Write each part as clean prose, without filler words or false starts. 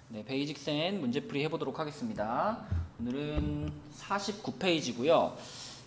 네, 베이직센 문제풀이 해보도록 하겠습니다. 오늘은 49페이지고요.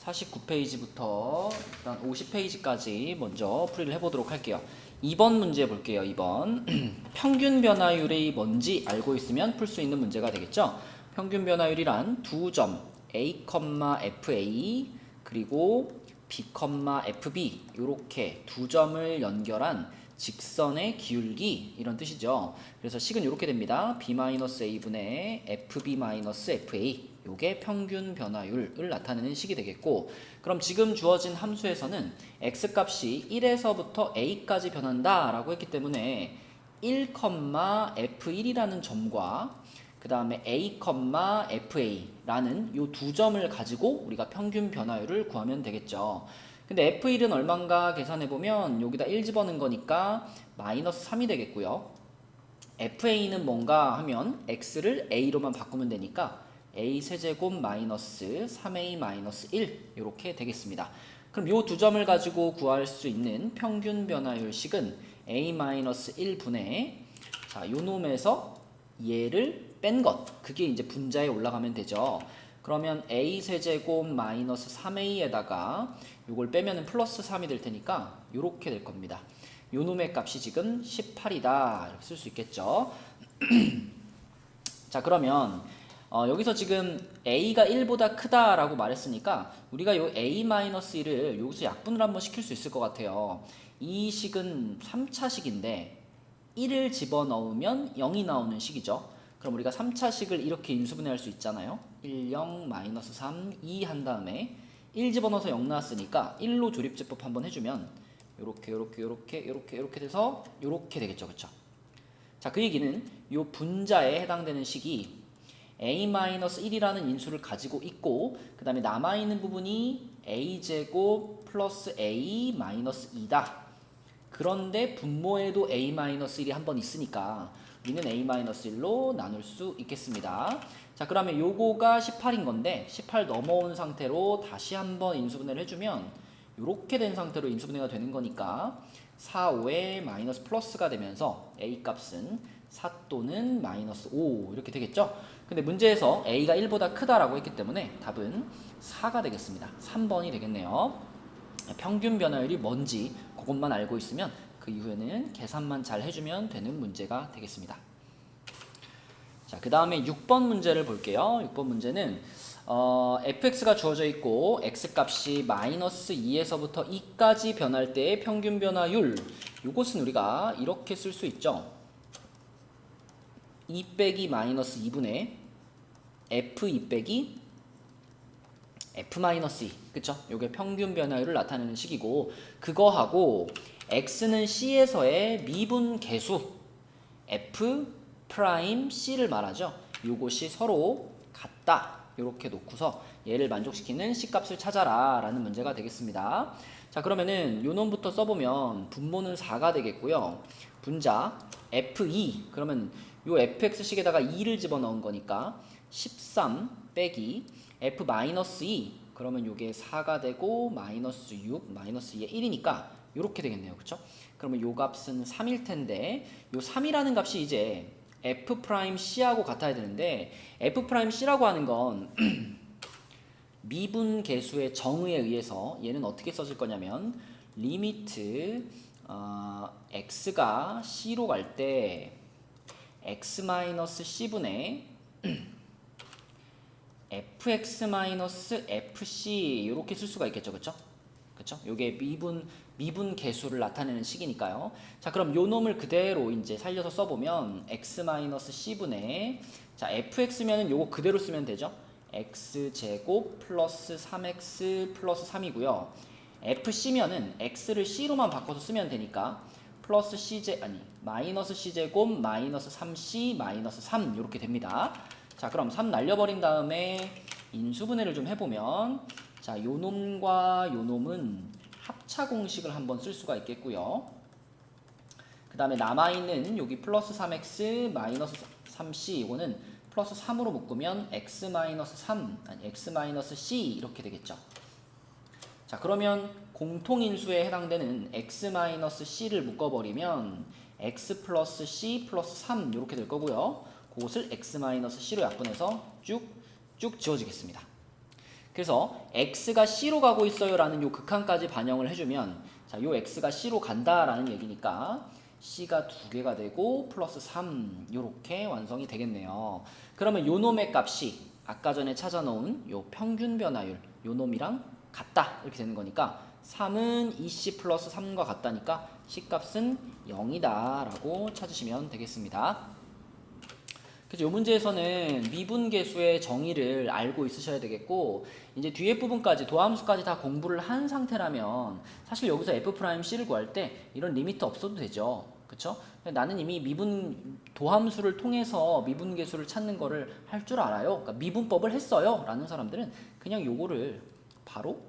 49페이지부터 일단 50페이지까지 먼저 풀이를 해보도록 할게요. 2번 문제 볼게요. 2번 평균 변화율이 뭔지 알고 있으면 풀 수 있는 문제가 되겠죠. 평균 변화율이란 두 점 A, FA 그리고 B, FB 이렇게 두 점을 연결한 직선의 기울기 이런 뜻이죠. 그래서 식은 이렇게 됩니다. B-A분의 FB-FA 요게 평균 변화율을 나타내는 식이 되겠고, 그럼 지금 주어진 함수에서는 x값이 1에서부터 a까지 변한다 라고 했기 때문에 1, F1이라는 점과 그 다음에 A, FA라는 요 두 점을 가지고 우리가 평균 변화율을 구하면 되겠죠. 근데 F1은 얼마인가 계산해보면 여기다 1 집어넣은 거니까 마이너스 3이 되겠고요. FA는 뭔가 하면 X를 A로만 바꾸면 되니까 A 세제곱 마이너스 3A 마이너스 1 이렇게 되겠습니다. 그럼 요 두 점을 가지고 구할 수 있는 평균 변화율식은 A 마이너스 1분의 자, 요 놈에서 얘를 뺀 것, 그게 이제 분자에 올라가면 되죠. 그러면 A 세제곱 마이너스 3A에다가 요걸 빼면은 플러스 3이 될 테니까 요렇게 될 겁니다. 요 놈의 값이 지금 18이다 이렇게 쓸 수 있겠죠. 자, 그러면 여기서 지금 A가 1보다 크다라고 말했으니까 우리가 요 A-1을 여기서 약분을 한번 시킬 수 있을 것 같아요. 이 식은 3차식인데 1을 집어넣으면 0이 나오는 식이죠. 그럼 우리가 3차식을 이렇게 인수분해할 수 있잖아요. 1, 0, 마이너스 3, 2 한 다음에 1 집어넣어서 0 나왔으니까 1로 조립제법 한번 해주면 요렇게 돼서 요렇게 되겠죠. 그쵸? 자, 그 얘기는 요 분자에 해당되는 식이 A-1이라는 인수를 가지고 있고, 그 다음에 남아있는 부분이 A제곱 플러스 A-2다. 그런데 분모에도 A-1이 한 번 있으니까 우리는 A-1로 나눌 수 있겠습니다. 자, 그러면 요거가 18인 건데 18 넘어온 상태로 다시 한번 인수분해를 해주면 이렇게 된 상태로 인수분해가 되는 거니까 4, 5에 마이너스 플러스가 되면서 A 값은 4 또는 마이너스 5 이렇게 되겠죠. 근데 문제에서 A가 1보다 크다라고 했기 때문에 답은 4가 되겠습니다. 3번이 되겠네요. 평균 변화율이 뭔지 그것만 알고 있으면 그 이후에는 계산만 잘 해주면 되는 문제가 되겠습니다. 자, 그 다음에 6번 문제를 볼게요. 6번 문제는 fx가 주어져 있고 x값이 마이너스 2에서부터 2까지 변할 때의 평균 변화율, 이것은 우리가 이렇게 쓸 수 있죠. 2 빼기 마이너스 2분의 f2 빼기 f-2, 그쵸? 요게 평균 변화율을 나타내는 식이고, 그거하고 x는 c에서의 미분 계수 f'(c를 말하죠. 요것이 서로 같다 요렇게 놓고서 얘를 만족시키는 c값을 찾아라 라는 문제가 되겠습니다. 자, 그러면은 요 놈부터 써보면 분모는 4가 되겠고요. 분자 f2 그러면 요 fx식에다가 2를 집어넣은 거니까 13 빼기 f-2 그러면 요게 4가 되고 마이너스 6 마이너스 2의 1이니까 요렇게 되겠네요. 그쵸? 그러면 요 값은 3일 텐데 요 3이라는 값이 이제 f'C하고 같아야 되는데 f'C라고 하는 건 미분 계수의 정의에 의해서 얘는 어떻게 써질 거냐면 리미트 x가 c로 갈 때 x-c분의 fx-fc 이렇게 쓸 수가 있겠죠. 그쵸? 그쵸? 요게 미분 계수를 나타내는 식이니까요. 자, 그럼 요 놈을 그대로 이제 살려서 써보면 x-c분의 자, fx면은 요거 그대로 쓰면 되죠. x제곱 플러스 3x 플러스 3이고요. fc면은 x를 c로만 바꿔서 쓰면 되니까 플러스 마이너스 c제곱 마이너스 3c 마이너스 3 이렇게 됩니다. 자, 그럼 3 날려버린 다음에 인수분해를 좀 해보면 자, 요 놈과 요 놈은 합차 공식을 한번 쓸 수가 있겠고요. 그 다음에 남아있는 여기 플러스 3x 마이너스 3c 이거는 플러스 3으로 묶으면 x-c 이렇게 되겠죠. 자, 그러면 공통인수에 해당되는 x-c를 묶어버리면 x 플러스 c 플러스 3 이렇게 될 거고요. 그것을 x-c로 약분해서 쭉 지워지겠습니다. 그래서 x가 c로 가고 있어요 라는 요 극한까지 반영을 해주면 자, 요 x가 c로 간다라는 얘기니까 c가 2개가 되고 플러스 3 요렇게 완성이 되겠네요. 그러면 요 놈의 값이 아까 전에 찾아놓은 요 평균 변화율 요 놈이랑 같다 이렇게 되는 거니까 3은 2c 플러스 3과 같다니까 c값은 0이다 라고 찾으시면 되겠습니다. 그래서 이 문제에서는 미분계수의 정의를 알고 있으셔야 되겠고 이제 뒤에 부분까지 도함수까지 다 공부를 한 상태라면 사실 여기서 f'c를 구할 때 이런 리미트 없어도 되죠. 그쵸? 나는 이미 도함수를 통해서 미분계수를 찾는 거를 할 줄 알아요. 그러니까 미분법을 했어요 라는 사람들은 그냥 요거를 바로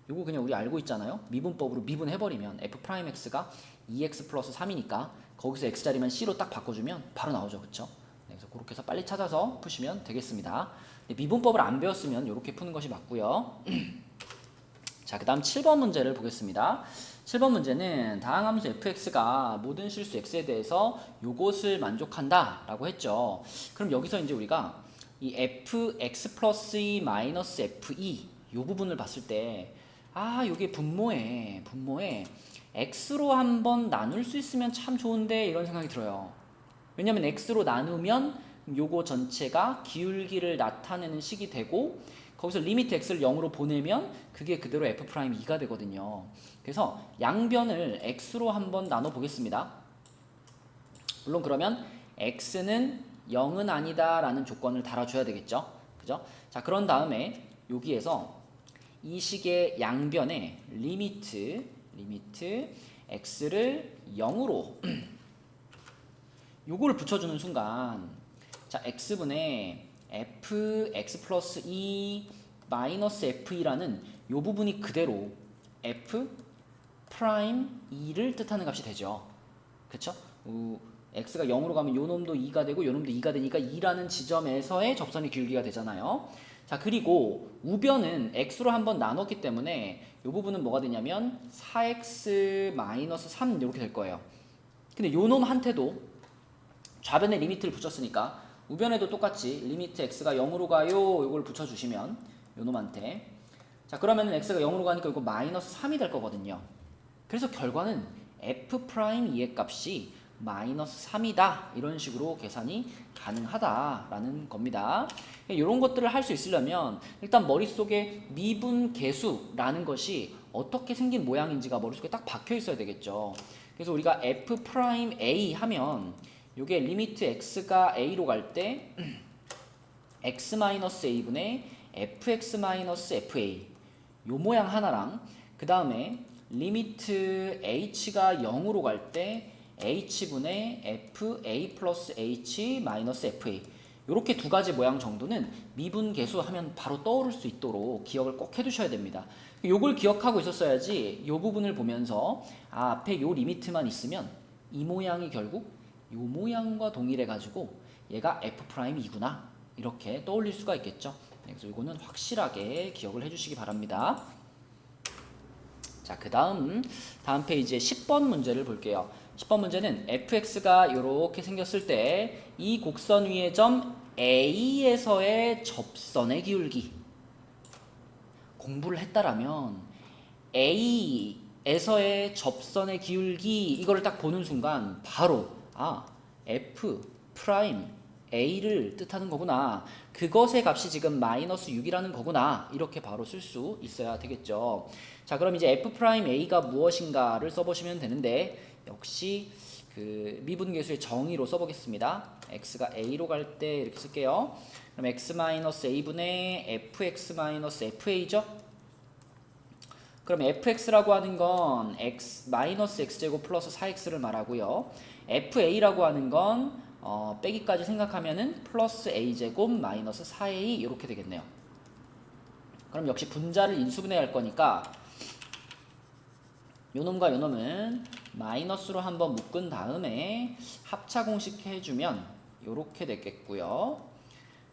요거 그냥 우리 알고 있잖아요. 미분법으로 미분해버리면 f'x가 2x 플러스 3이니까 거기서 x자리만 c로 딱 바꿔주면 바로 나오죠. 그쵸? 그래서 그렇게 해서 빨리 찾아서 푸시면 되겠습니다. 미분법을 안 배웠으면 이렇게 푸는 것이 맞고요. 자, 그 다음 7번 문제를 보겠습니다. 7번 문제는 다항함수 fx가 모든 실수 x에 대해서 요것을 만족한다 라고 했죠. 그럼 여기서 이제 우리가 이 fx 플러스 2 마이너스 fe 요 부분을 봤을 때 요게 분모에 x로 한번 나눌 수 있으면 참 좋은데 이런 생각이 들어요. 왜냐면 x로 나누면 요거 전체가 기울기를 나타내는 식이 되고 거기서 리미트 x를 0으로 보내면 그게 그대로 f'2가 되거든요. 그래서 양변을 x로 한번 나눠 보겠습니다. 물론 그러면 x는 0은 아니다 라는 조건을 달아줘야 되겠죠. 그죠? 자, 그런 다음에 여기에서 이 식의 양변에 리미트 x를 0으로 요거를 붙여주는 순간 자 x분의 fx 플러스 2 마이너스 fe라는 요 부분이 그대로 f 프라임 2를 뜻하는 값이 되죠. 그쵸? x가 0으로 가면 요 놈도 2가 되고 요 놈도 2가 되니까 2라는 지점에서의 접선의 기울기가 되잖아요. 자, 그리고 우변은 x로 한번 나눴기 때문에 요 부분은 뭐가 되냐면 4x 마이너스 3 이렇게 될 거예요. 근데 요 놈한테도 좌변에 리미트를 붙였으니까 우변에도 똑같이 리미트 x가 0으로 가요 요걸 붙여주시면 요 놈한테 자 그러면은 x가 0으로 가니까 이거 마이너스 3이 될 거거든요. 그래서 결과는 f'2의 값이 마이너스 3이다 이런 식으로 계산이 가능하다라는 겁니다. 이런 것들을 할 수 있으려면 일단 머릿속에 미분계수라는 것이 어떻게 생긴 모양인지가 머릿속에 딱 박혀 있어야 되겠죠. 그래서 우리가 f'A 하면 요게 리미트 x가 a로 갈 때 x-a분의 fx-fa 요 모양 하나랑 그 다음에 리미트 h가 0으로 갈 때 h분의 fa 플러스 h 마이너스 fa 요렇게 두 가지 모양 정도는 미분계수 하면 바로 떠오를 수 있도록 기억을 꼭 해두셔야 됩니다. 요걸 기억하고 있었어야지 요 부분을 보면서 앞에 요 리미트만 있으면 이 모양이 결국 요 모양과 동일해 가지고 얘가 f'이구나 이렇게 떠올릴 수가 있겠죠. 그래서 이거는 확실하게 기억을 해주시기 바랍니다. 자, 그 다음 페이지에 10번 문제를 볼게요. 10번 문제는 fx가 이렇게 생겼을 때 이 곡선 위의 점 A에서의 접선의 기울기 공부를 했다라면 A에서의 접선의 기울기 이거를 딱 보는 순간 바로 f 프라임 a를 뜻하는 거구나. 그것의 값이 지금 마이너스 6이라는 거구나. 이렇게 바로 쓸 수 있어야 되겠죠. 자, 그럼 이제 f 프라임 a가 무엇인가를 써보시면 되는데 역시 그 미분계수의 정의로 써보겠습니다. x가 a로 갈 때 이렇게 쓸게요. 그럼 x-a분의 fx-fa죠? 그럼 fx라고 하는 건 x-x제곱 플러스 4x를 말하고요. fa라고 하는 건 빼기까지 생각하면은 플러스 a제곱 마이너스 4a 이렇게 되겠네요. 그럼 역시 분자를 인수분해할 거니까 요놈과 요놈은 마이너스로 한번 묶은 다음에 합차 공식 해주면 요렇게 되겠고요.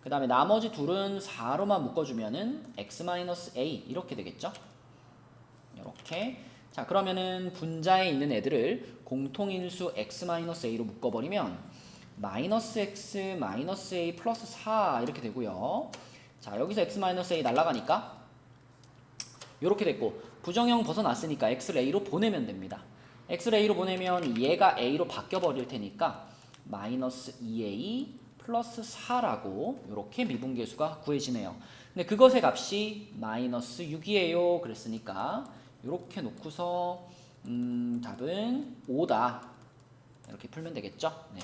그 다음에 나머지 둘은 4로만 묶어주면은 x-a 이렇게 되겠죠. 이렇게. 자, 그러면은 분자에 있는 애들을 공통인수 x-a로 묶어버리면 마이너스 x 마이너스 a 플러스 4 이렇게 되고요. 자, 여기서 x 마이너스 a 날아가니까 이렇게 됐고, 부정형 벗어났으니까 x를 a로 보내면 됩니다. x를 a로 보내면 얘가 a로 바뀌어 버릴 테니까 마이너스 2a 플러스 4라고 이렇게 미분계수가 구해지네요. 근데 그것의 값이 마이너스 6이에요. 그랬으니까 이렇게 놓고서 답은 5다. 이렇게 풀면 되겠죠? 네.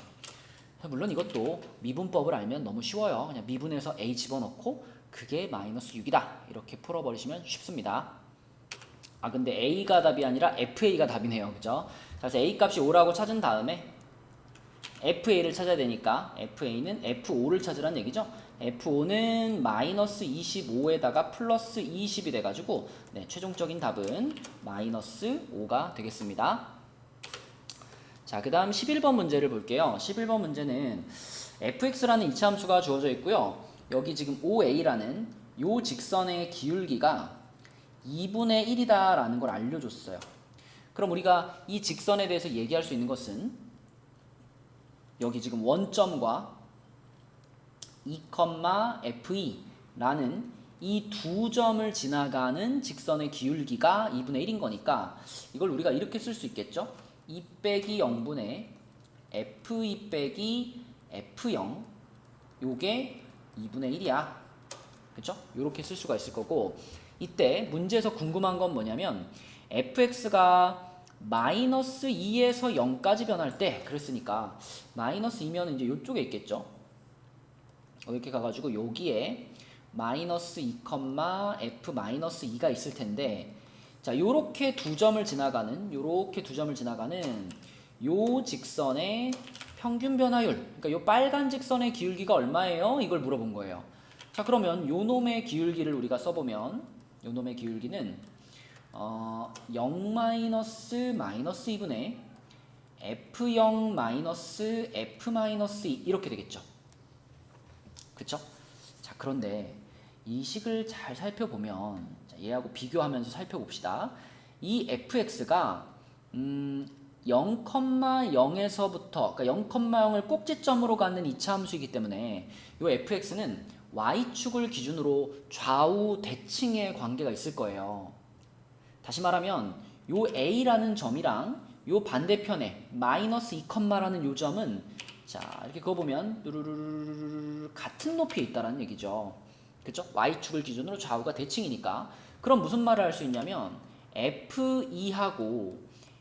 물론 이것도 미분법을 알면 너무 쉬워요. 그냥 미분해서 a 집어넣고 그게 마이너스 6이다. 이렇게 풀어버리시면 쉽습니다. 아, 근데 a가 답이 아니라 fa가 답이네요. 그죠? 그래서 a 값이 5라고 찾은 다음에 fa를 찾아야 되니까 fa는 f5를 찾으라는 얘기죠. f5는 마이너스 25에다가 플러스 20이 돼가지고 네, 최종적인 답은 마이너스 5가 되겠습니다. 자, 그 다음 11번 문제를 볼게요. 11번 문제는 fx라는 이차함수가 주어져 있고요. 여기 지금 OA라는 요 직선의 기울기가 2분의 1이다 라는 걸 알려줬어요. 그럼 우리가 이 직선에 대해서 얘기할 수 있는 것은 여기 지금 원점과 2,fe 라는 이 두 점을 지나가는 직선의 기울기가 2분의 1인 거니까 이걸 우리가 이렇게 쓸 수 있겠죠? 2 빼기 0분의 f2 빼기 f0 요게 2분의 1이야. 그쵸? 요렇게 쓸 수가 있을 거고, 이때 문제에서 궁금한 건 뭐냐면 fx가 마이너스 2에서 0까지 변할 때, 그랬으니까 마이너스 2면 이제 요쪽에 있겠죠? 이렇게 가가지고 여기에 마이너스 2, f 마이너스 2가 있을 텐데, 자, 요렇게 두 점을 지나가는 요 직선의 평균 변화율, 그러니까 요 빨간 직선의 기울기가 얼마예요? 이걸 물어본 거예요. 자, 그러면 요 놈의 기울기를 우리가 써보면 요 놈의 기울기는 0 마이너스 2분의 f0 마이너스 f 마이너스 2 이렇게 되겠죠. 그쵸? 자, 그런데 이 식을 잘 살펴보면, 자, 얘하고 비교하면서 살펴봅시다. 이 fx가 0,0에서부터, 그러니까 0,0을 꼭지점으로 갖는 이차함수이기 때문에 이 fx는 y축을 기준으로 좌우 대칭의 관계가 있을 거예요. 다시 말하면 요 a라는 점이랑 요 반대편에 마이너스 2,라는 요 점은, 자, 이렇게 그어보면 같은 높이에 있다라는 얘기죠. 그쵸? y축을 기준으로 좌우가 대칭이니까. 그럼 무슨 말을 할 수 있냐면 f2하고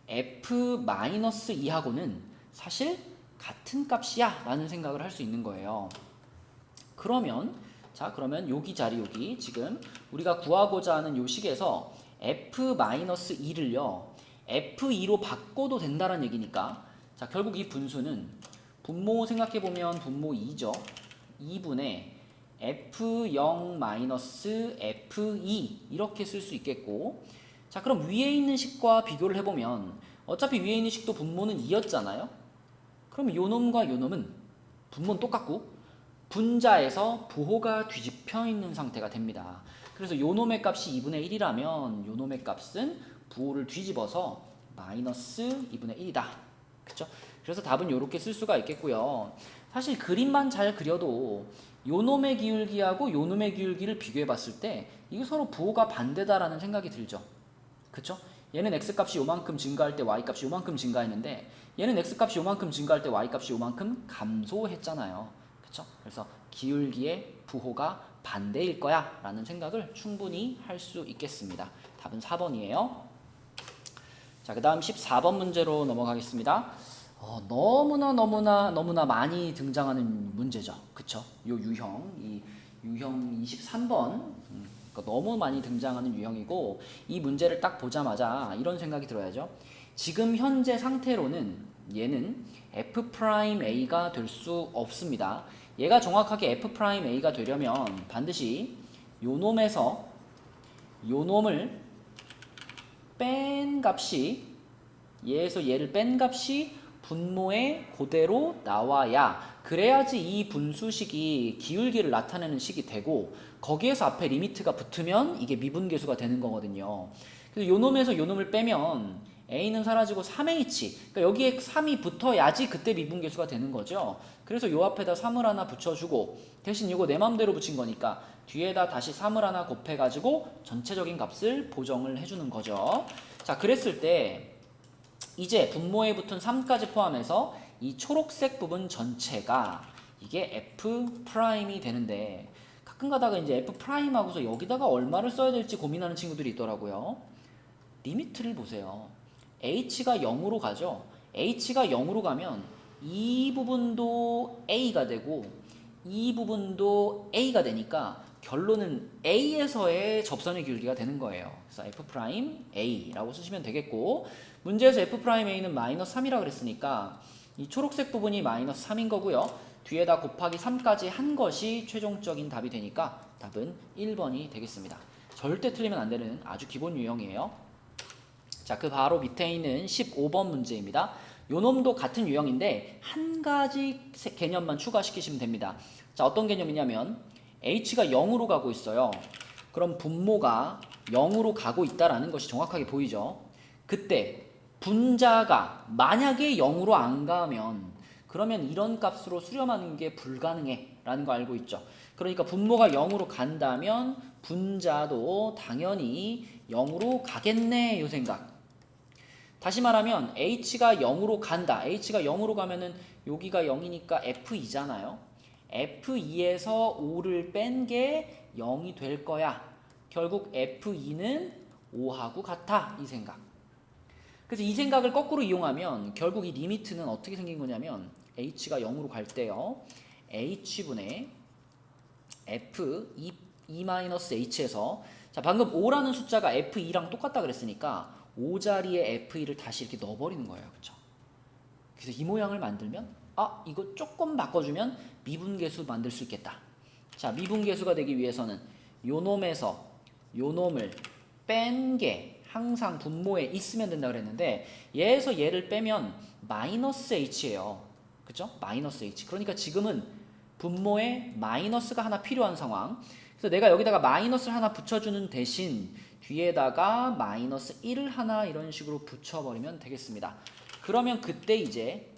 f-2하고는 사실 같은 값이야 라는 생각을 할 수 있는 거예요. 그러면 여기 자리, 여기 지금 우리가 구하고자 하는 요 식에서 f-2를요 f2로 바꿔도 된다는 얘기니까, 자, 결국 이 분수는 분모 생각해보면 분모 2죠. 2분의 f0-f2 이렇게 쓸 수 있겠고, 자, 그럼 위에 있는 식과 비교를 해보면 어차피 위에 있는 식도 분모는 2였잖아요. 그럼 요 놈과 요 놈은 분모는 똑같고 분자에서 부호가 뒤집혀 있는 상태가 됩니다. 그래서 요 놈의 값이 2분의 1이라면 요 놈의 값은 부호를 뒤집어서 마이너스 2분의 1이다. 그쵸? 그래서 답은 이렇게 쓸 수가 있겠고요. 사실 그림만 잘 그려도 요 놈의 기울기하고 요 놈의 기울기를 비교해 봤을 때 이게 서로 부호가 반대다라는 생각이 들죠. 그쵸? 얘는 x값이 요만큼 증가할 때 y값이 요만큼 증가했는데 얘는 x값이 요만큼 증가할 때 y값이 요만큼 감소했잖아요. 그쵸? 그래서 기울기의 부호가 반대일 거야 라는 생각을 충분히 할 수 있겠습니다. 답은 4번이에요. 자, 그 다음 14번 문제로 넘어가겠습니다. 너무나 많이 등장하는 문제죠. 그쵸? 요 유형, 이 유형 23번, 그러니까 너무 많이 등장하는 유형이고, 이 문제를 딱 보자마자 이런 생각이 들어야죠. 지금 현재 상태로는 얘는 f'a가 될 수 없습니다. 얘가 정확하게 f'a가 되려면 반드시 요 놈에서 요 놈을 뺀 값이, 얘에서 얘를 뺀 값이 분모에 그대로 나와야, 그래야지 이 분수식이 기울기를 나타내는 식이 되고 거기에서 앞에 리미트가 붙으면 이게 미분계수가 되는 거거든요. 그래서 요 놈에서 요 놈을 빼면 a는 사라지고 3h, 그러니까 여기에 3이 붙어야지 그때 미분계수가 되는 거죠. 그래서 요 앞에다 3을 하나 붙여주고 대신 이거 내 맘대로 붙인 거니까 뒤에다 다시 3을 하나 곱해가지고 전체적인 값을 보정을 해주는 거죠. 자, 그랬을 때 이제 분모에 붙은 3까지 포함해서 이 초록색 부분 전체가 이게 F'이 되는데 가끔 가다가 이제 F'하고서 여기다가 얼마를 써야 될지 고민하는 친구들이 있더라고요. 리미트를 보세요. H가 0으로 가죠. H가 0으로 가면 이 부분도 A가 되고 이 부분도 A가 되니까 결론은 A에서의 접선의 기울기가 되는 거예요. 그래서 F'A라고 쓰시면 되겠고 문제에서 F'A는 마이너스 3이라고 그랬으니까 이 초록색 부분이 마이너스 3인 거고요. 뒤에다 곱하기 3까지 한 것이 최종적인 답이 되니까 답은 1번이 되겠습니다. 절대 틀리면 안 되는 아주 기본 유형이에요. 자, 그 바로 밑에 있는 15번 문제입니다. 요 놈도 같은 유형인데 한 가지 개념만 추가시키시면 됩니다. 자, 어떤 개념이냐면 H가 0으로 가고 있어요. 그럼 분모가 0으로 가고 있다라는 것이 정확하게 보이죠. 그때 분자가 만약에 0으로 안 가면 그러면 이런 값으로 수렴하는 게 불가능해 라는 거 알고 있죠. 그러니까 분모가 0으로 간다면 분자도 당연히 0으로 가겠네 요 생각. 다시 말하면 H가 0으로 간다. H가 0으로 가면은 여기가 0이니까 F2잖아요. F2에서 5를 뺀 게 0이 될 거야. 결국 F2는 5하고 같아. 이 생각. 그래서 이 생각을 거꾸로 이용하면 결국 이 리미트는 어떻게 생긴 거냐면 H가 0으로 갈 때요. H분의 F 2-H에서 자, 방금 5라는 숫자가 F2랑 똑같다 그랬으니까 5자리에 F2를 다시 이렇게 넣어버리는 거예요. 그쵸? 그래서 이 모양을 만들면 이거 조금 바꿔주면 미분계수 만들 수 있겠다. 자, 미분계수가 되기 위해서는 요 놈에서 요 놈을 뺀 게 항상 분모에 있으면 된다 그랬는데 얘에서 얘를 빼면 마이너스 H예요. 그쵸? 마이너스 H. 그러니까 지금은 분모에 마이너스가 하나 필요한 상황. 그래서 내가 여기다가 마이너스를 하나 붙여주는 대신 뒤에다가 마이너스 1을 하나 이런 식으로 붙여버리면 되겠습니다. 그러면 그때 이제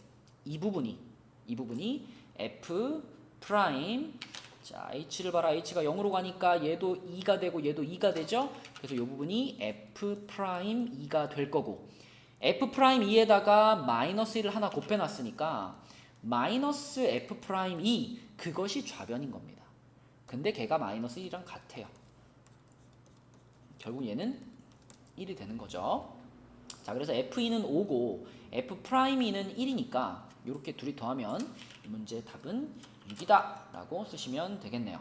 이 부분이 F 프라임 자 H를 봐라. H가 0으로 가니까 얘도 2가 되고 얘도 2가 되죠. 그래서 이 부분이 F 프라임 2가 될 거고 F 프라임 2에다가 마이너스 1을 하나 곱해놨으니까 마이너스 F 프라임 2 그것이 좌변인 겁니다. 근데 걔가 마이너스 1이랑 같아요. 결국 얘는 1이 되는 거죠. 자, 그래서 F2는 5고 F 프라임 2는 1이니까 이렇게 둘이 더하면 이 문제의 답은 6이다 라고 쓰시면 되겠네요.